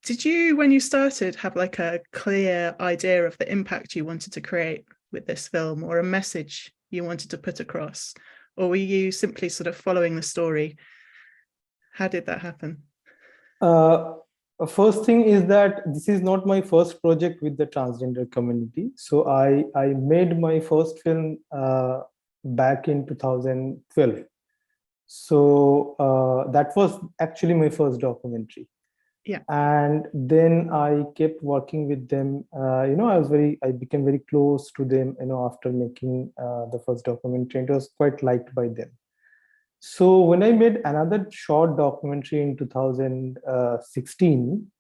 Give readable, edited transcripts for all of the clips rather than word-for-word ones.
Did you, when you started, have like a clear idea of the impact you wanted to create with this film, or a message you wanted to put across? Or were you simply sort of following the story? How did that happen? Uh, First thing is that this is not my first project with the transgender community. So I made my first film back in 2012. So that was actually my first documentary. Yeah. And then I kept working with them. I became very close to them, after making the first documentary. It was quite liked by them. So when I made another short documentary in 2016,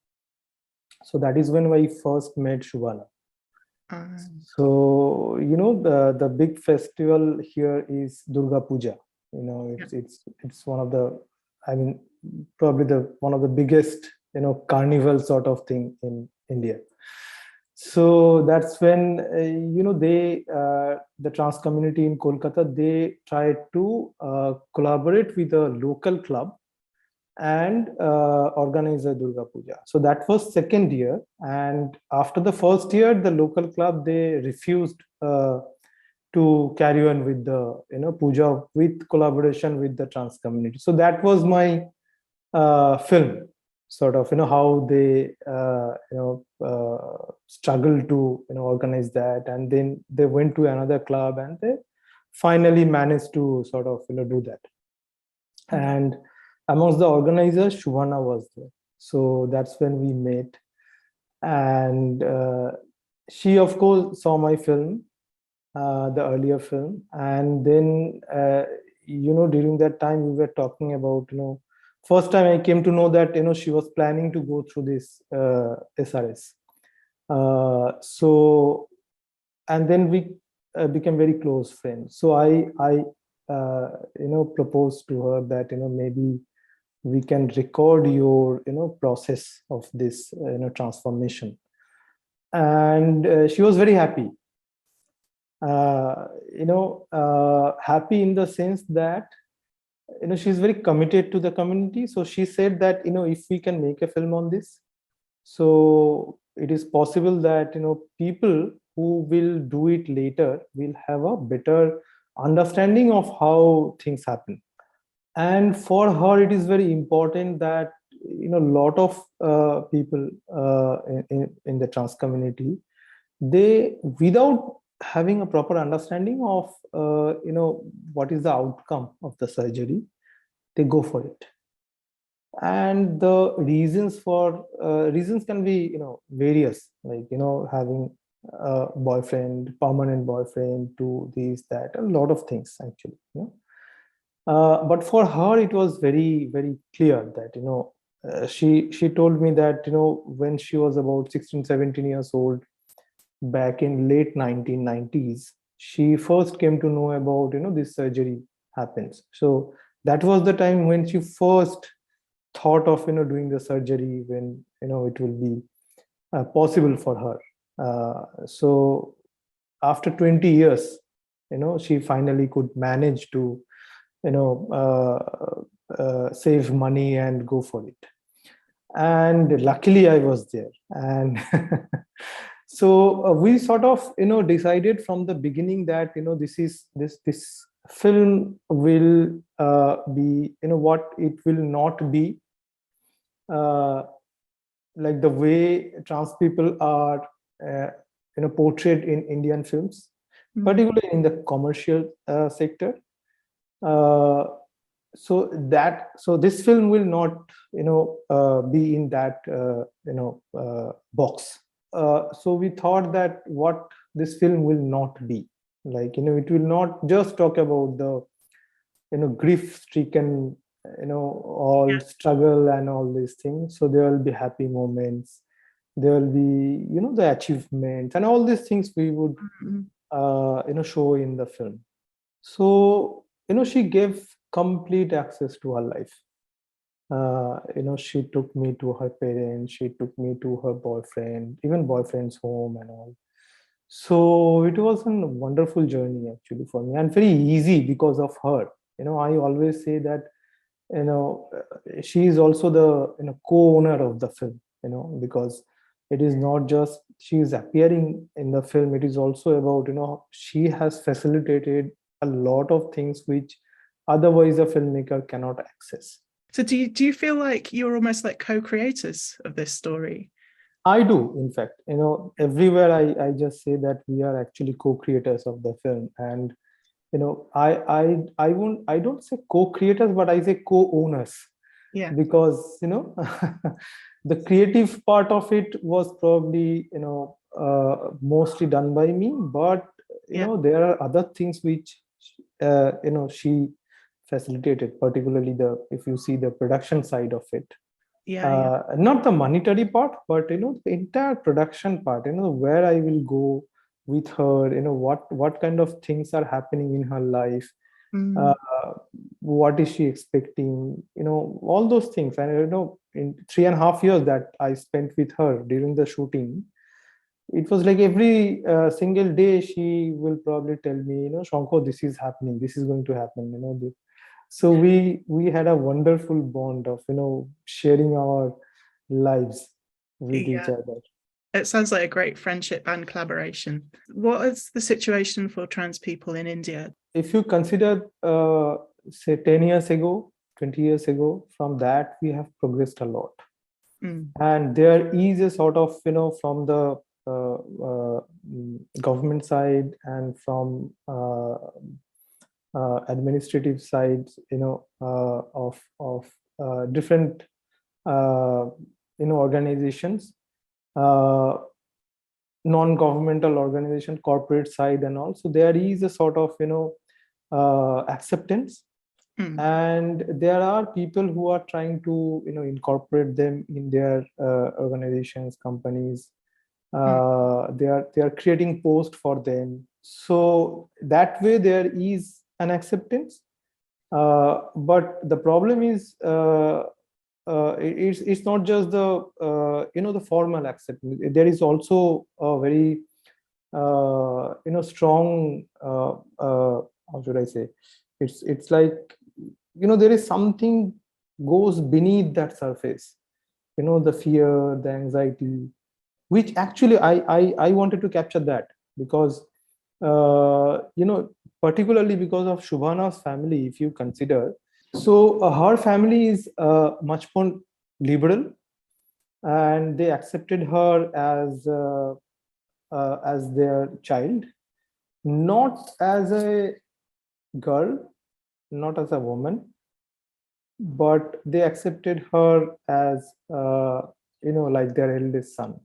so that is when I first met Shubhana. So the big festival here is Durga Puja. It's one of the, I mean, probably the one of the biggest carnival sort of thing in India. So that's when the trans community in Kolkata, they tried to collaborate with a local club and organize a Durga Puja. So that was second year, and after the first year, the local club, they refused to carry on with the puja with collaboration with the trans community. So that was my film, sort of how they struggled to organize that, and then they went to another club and they finally managed to sort of do that. And amongst the organizers, Shubhana was there. So that's when we met, and she of course saw my film, the earlier film, and then during that time we were talking about first time I came to know that she was planning to go through this SRS. So and then we became very close friends. So I proposed to her that maybe we can record your process of this transformation, and she was very happy. Happy in the sense that she's very committed to the community. So she said that if we can make a film on this, so it is possible that people who will do it later will have a better understanding of how things happen. And for her it is very important that a lot of people in the trans community, they, without having a proper understanding of what is the outcome of the surgery, they go for it. And the reasons can be various, like having a boyfriend, permanent boyfriend, to this, that, a lot of things actually. But for her it was very, very clear that she told me that when she was about 16, 17 years old, back in late 1990s, she first came to know about this surgery happens. So that was the time when she first thought of doing the surgery, when it will be possible for her. So after 20 years, she finally could manage to save money and go for it. And luckily I was there. And so we sort of decided from the beginning that this film will be what it will not be like the way trans people are portrayed in Indian films, particularly in the commercial sector. So this film will not be in that box. So we thought that what this film will not be like, it will not just talk about the grief stricken all struggle and all these things. So there will be happy moments, there will be the achievements and all these things we would show in the film. So she gave complete access to her life. She took me to her parents, she took me to her boyfriend, even boyfriend's home and all. So it was a wonderful journey actually for me, and very easy because of her. I always say that she is also the co-owner of the film. because it is not just she is appearing in the film, it is also about, she has facilitated a lot of things which otherwise a filmmaker cannot access. So do you feel like you're almost like co-creators of this story? I do, in fact, everywhere I just say that we are actually co-creators of the film. And I don't say co-creators, but I say co-owners. Yeah. Because the creative part of it was probably mostly done by me, but there are other things which she facilitated, particularly if you see the production side of it. Not the monetary part, but the entire production part, where I will go with her, what kind of things are happening in her life, what is she expecting, all those things. And in 3.5 years that I spent with her during the shooting, it was like every single day she will probably tell me, Shankho, this is happening, this is going to happen, so we had a wonderful bond of sharing our lives with each other. It sounds like a great friendship and collaboration. What is the situation for trans people in India? If you consider say 10 years ago, 20 years ago, from that we have progressed a lot. And there is a sort of from the government side and from administrative sides, of different organizations, non-governmental organization, corporate side and all. So there is a sort of acceptance, and there are people who are trying to incorporate them in their organizations, companies. They are creating posts for them, so that way there is an acceptance. But the problem is it's not just the the formal acceptance. There is also a very strong how should I say, it's like there is something goes beneath that surface, the fear, the anxiety, which actually I wanted to capture that, because particularly because of Shubhana's family, if you consider. So her family is much more liberal, and they accepted her as their child, not as a girl, not as a woman, but they accepted her as like their eldest son.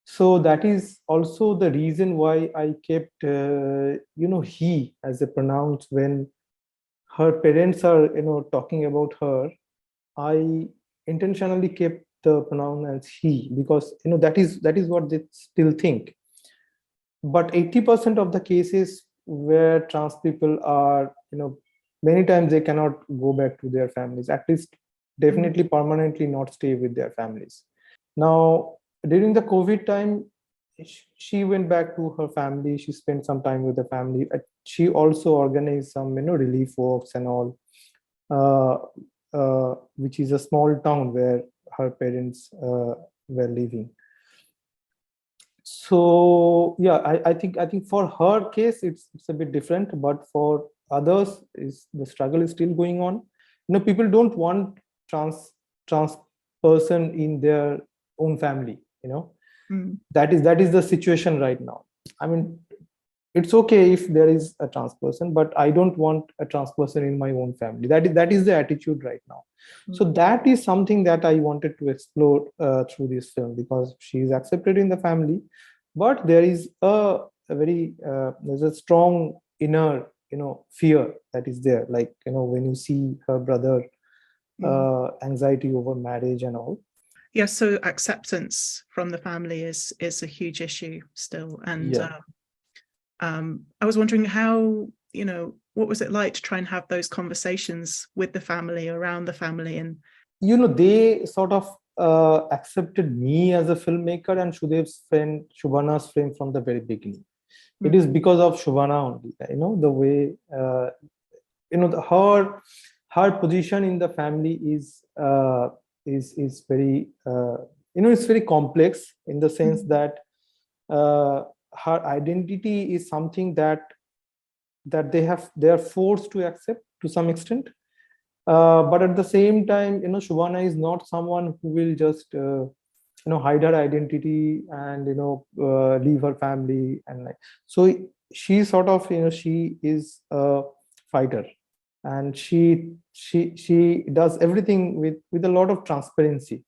So that is also the reason why I kept he as a pronouns when her parents are talking about her. I intentionally kept the pronoun as he, because that is what they still think. But 80% of the cases where trans people are, many times they cannot go back to their families, at least definitely permanently not stay with their families. Now during the COVID time, she went back to her family, she spent some time with the family. She also organized some relief works and all, which is a small town where her parents were living. So yeah, I think for her case it's a bit different, but for others the struggle is still going on. People don't want trans person in their own family. That is the situation right now. I mean, it's okay if there is a trans person, but I don't want a trans person in my own family. That is the attitude right now. So that is something that I wanted to explore through this film, because she is accepted in the family, but there is a very there's a strong inner fear that is there, like when you see her brother, anxiety over marriage and all. Yes, so acceptance from the family is a huge issue still. And I was wondering how, what was it like to try and have those conversations with the family, around the family? And they sort of accepted me as a filmmaker and Shubhana's friend from the very beginning. It is because of Shubhana only, the way her position in the family is very it's very complex in the sense that her identity is something that they are forced to accept to some extent. But at the same time, Shubhana is not someone who will just hide her identity and leave her family, and like, so she sort of she is a fighter, and she does everything with a lot of transparency.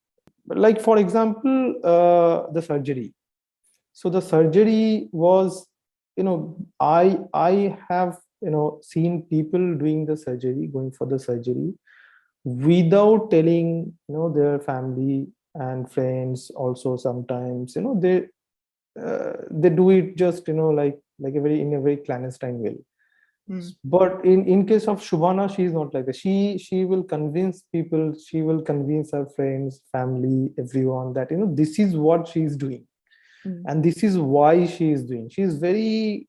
Like, for example, the surgery. So the surgery was, I have seen people doing the surgery, going for the surgery without telling their family and friends. Also sometimes they do it just like a very in a very clandestine way. But in case of Shubhana, she is not like that. She will convince people, she will convince her friends, family, everyone that this is what she is doing, and this is why she is doing. She is very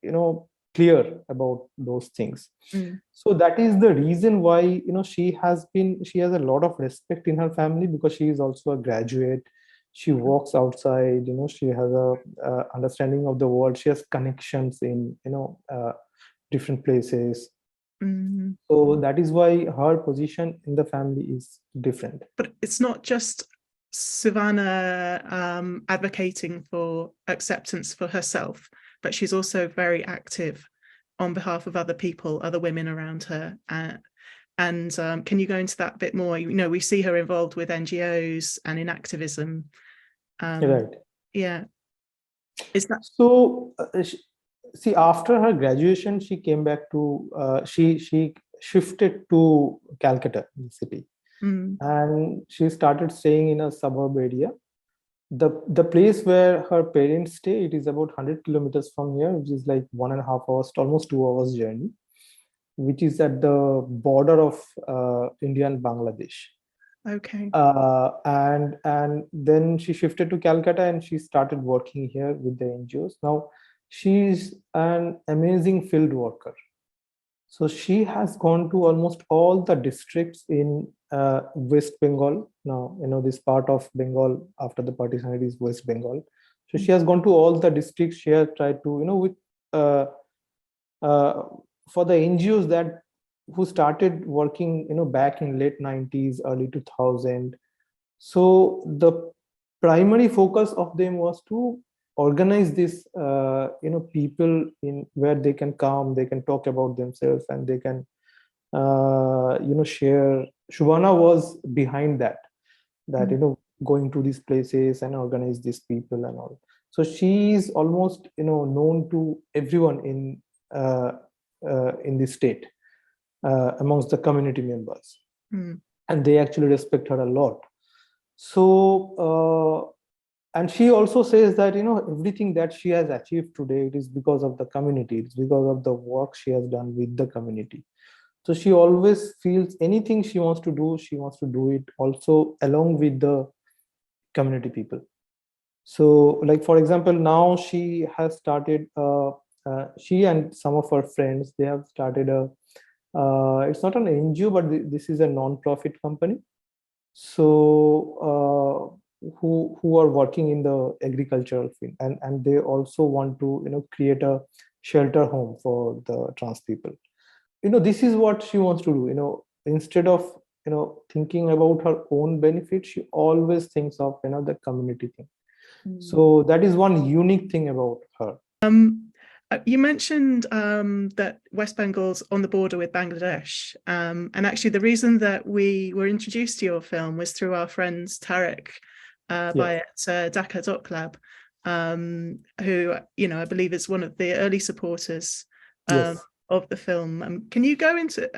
clear about those things. So that is the reason why she has a lot of respect in her family, because she is also a graduate. She walks outside, she has a understanding of the world, she has connections in different places. So that is why her position in the family is different. But it's not just Savannah advocating for acceptance for herself, but she's also very active on behalf of other people, other women around her. And can you go into that a bit more? We see her involved with NGOs and in activism. Right. Yeah. Is that so? See, after her graduation, she came back to she shifted to Calcutta, the city, and she started staying in a suburb area. The place where her parents stay, it is about 100 kilometers from here, which is like 1.5 hours, almost 2 hours journey, which is at the border of India and Bangladesh. Okay. And then she shifted to Calcutta and she started working here with the NGOs. Now she's an amazing field worker. So she has gone to almost all the districts in West Bengal. Now, this part of Bengal after the partition is West Bengal. So she has gone to all the districts. She has tried to, with for the NGOs that who started working, back in late 90s, early 2000. So the primary focus of them was to organize this people in where they can come, they can talk about themselves, and they can share. Shubhana was behind that going to these places and organize these people and all. So she is almost known to everyone in the state, amongst the community members, and they actually respect her a lot. So and she also says that everything that she has achieved today, it is because of the community, it's because of the work she has done with the community. So she always feels anything she wants to do it also along with the community people. So, like, for example, now she has started she and some of her friends, they have started a it's not an NGO, but this is a non-profit company. So who are working in the agricultural field, and they also want to create a shelter home for the trans people. This is what she wants to do. Instead of thinking about her own benefit, she always thinks of the community thing. So that is one unique thing about her. You mentioned that West Bengal's on the border with Bangladesh, and actually the reason that we were introduced to your film was through our friends Tareq by Dhaka DocLab, who I believe is one of the early supporters of the film. Can you go into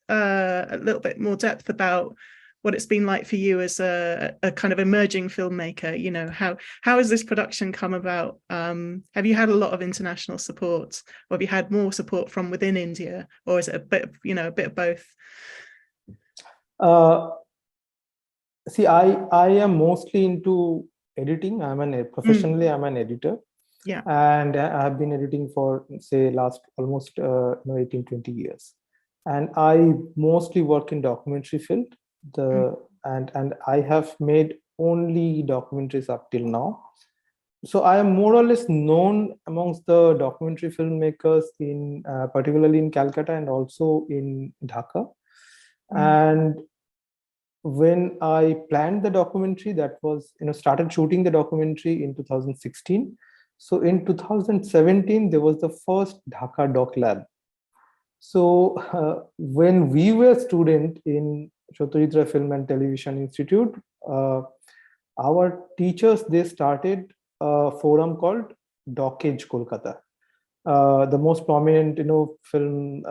a little bit more depth about what it's been like for you as a kind of emerging filmmaker? How has this production come about? Have you had a lot of international support, or have you had more support from within India, or is it a bit of both? See, I am mostly into editing. Professionally, I'm an editor. Yeah. And I have been editing for, say, last almost 18-20 years. And I mostly work in documentary field. And I have made only documentaries up till now. So I am more or less known amongst the documentary filmmakers in particularly in Calcutta and also in Dhaka. And when I planned the documentary, that was, started shooting the documentary in 2016. So in 2017, there was the first Dhaka DocLab. So when we were student in Satyajit Film and Television Institute, our teachers, they started a forum called Docage Kolkata, the most prominent, film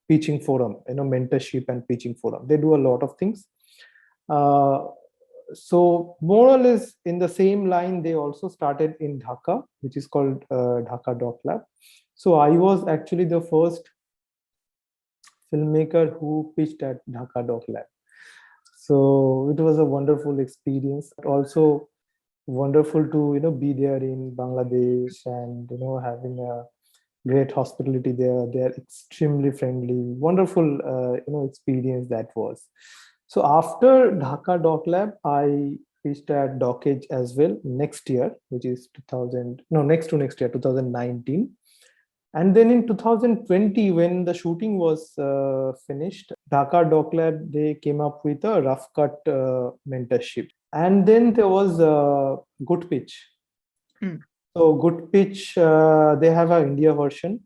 pitching forum, mentorship and pitching forum. They do a lot of things. So more or less in the same line, they also started in Dhaka, which is called Dhaka DocLab. So I was actually the first filmmaker who pitched at Dhaka DocLab. So it was a wonderful experience. Also wonderful to be there in Bangladesh and having a great hospitality there. They're extremely friendly, wonderful experience that was. So after Dhaka DocLab, I pitched at Docage as well next year, which is next to next year, 2019. And then in 2020, when the shooting was finished, Dhaka DocLab, they came up with a rough cut mentorship. And then there was Good Pitch. So Good Pitch, they have an India version.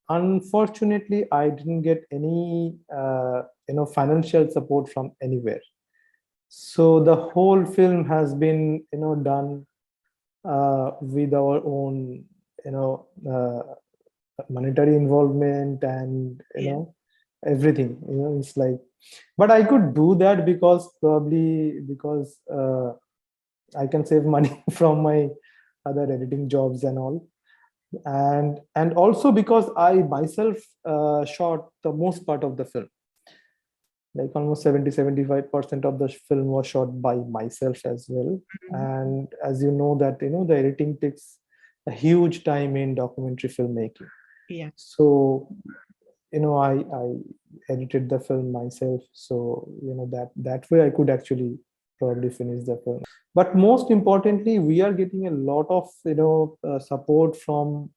Unfortunately, I didn't get any financial support from anywhere. So the whole film has been done with our own monetary involvement and everything. It's like, but I could do that because I can save money from my other editing jobs and all. And also because I myself shot the most part of the film, like almost 70-75% of the film was shot by myself as well. And as you know that the editing takes a huge time in documentary filmmaking. So I edited the film myself, so that way I could actually probably finish the film. But most importantly, we are getting a lot of support from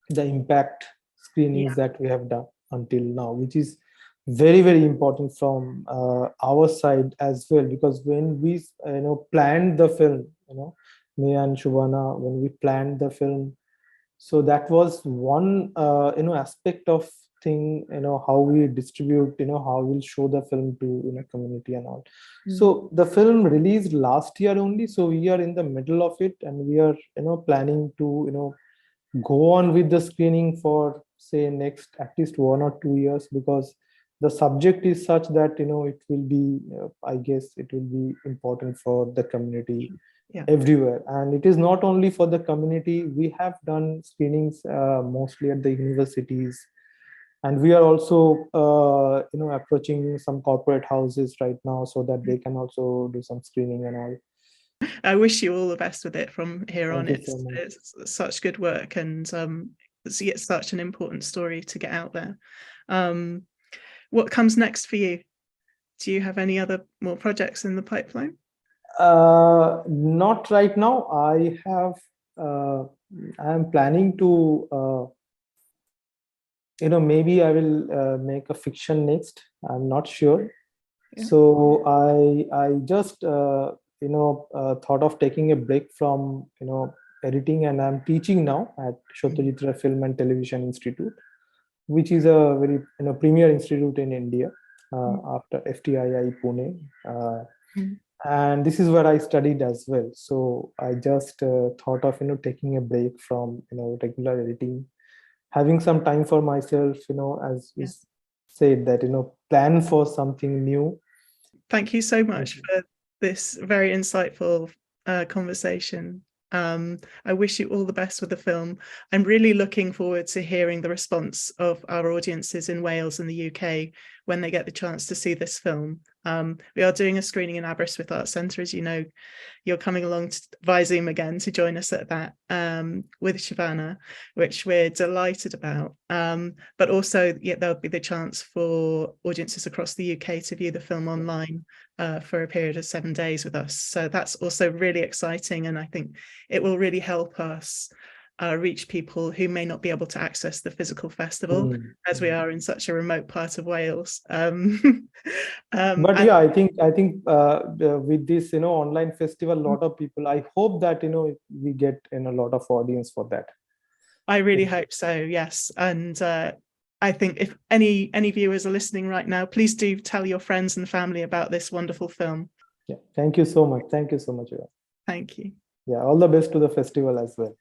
the impact screenings that we have done until now, which is very, very important from our side as well, because when we planned the film, me and Shubhana, when we planned the film, so that was one aspect of thing, how we distribute, how we'll show the film to community and all. So the film released last year only, so we are in the middle of it, and we are planning to go on with the screening for say next at least 1 or 2 years, because the subject is such that it will be I guess it will be important for the community everywhere. And it is not only for the community. We have done screenings mostly at the universities, and we are also approaching some corporate houses right now so that they can also do some screening and all. I wish you all the best with it from here on. It's such good work, and it's such an important story to get out there. What comes next for you? Do you have any other more projects in the pipeline? Not right now. I am planning to maybe I will make a fiction next. I'm not sure. So I just thought of taking a break from editing, and I'm teaching now at Satyajit Film and Television Institute, which is a very premier institute in India after FTII Pune. And this is where I studied as well. So I just thought of taking a break from regular editing, having some time for myself, as we said that plan for something new. Thank you so much for this very insightful conversation. I wish you all the best with the film. I'm really looking forward to hearing the response of our audiences in Wales and the UK when they get the chance to see this film. We are doing a screening in Aberystwyth Arts Centre, as you know. You're coming along via Zoom again to join us at that with Shavana, which we're delighted about. But also, there'll be the chance for audiences across the UK to view the film online for a period of 7 days with us. So that's also really exciting, and I think it will really help us reach people who may not be able to access the physical festival, as we are in such a remote part of Wales. But yeah, I think with this online festival, a lot of people, I hope that we get a lot of audience for that. I really hope so, yes. And I think if any viewers are listening right now, please do tell your friends and family about this wonderful film. Yeah, thank you so much. Thank you so much. Thank you. Yeah, all the best to the festival as well.